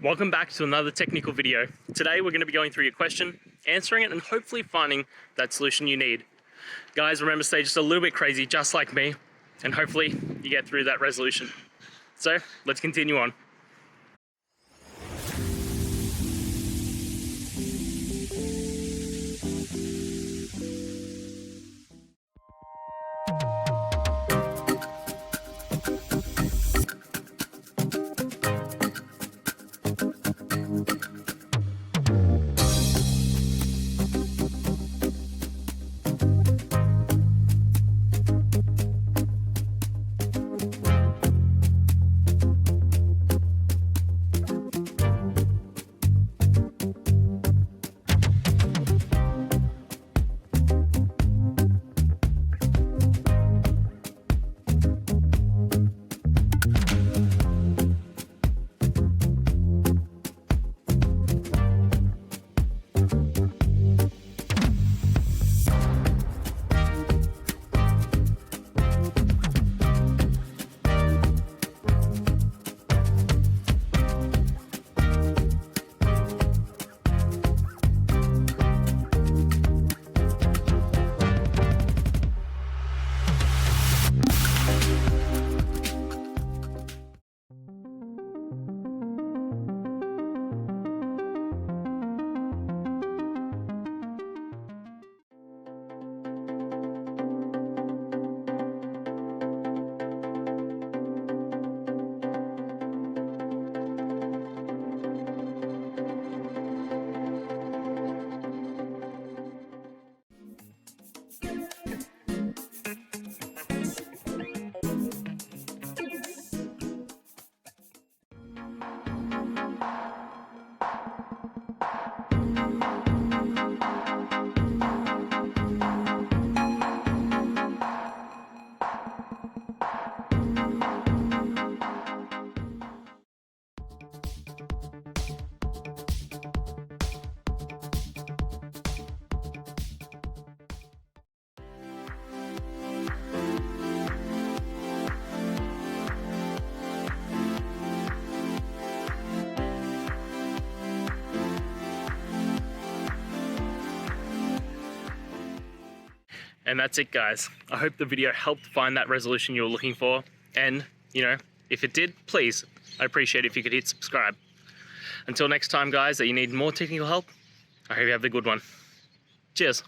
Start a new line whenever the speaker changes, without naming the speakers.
Welcome back to another technical video. Today we're going to be going through your question, answering it, and hopefully finding that solution you need. Guys, remember, stay just a little bit crazy, just like me, and hopefully you get through that resolution. So let's continue on. And that's it, guys. I hope the video helped find that resolution you were looking for. And, if it did, please, I'd appreciate it if you could hit subscribe. Until next time, guys, that you need more technical help, I hope you have a good one. Cheers.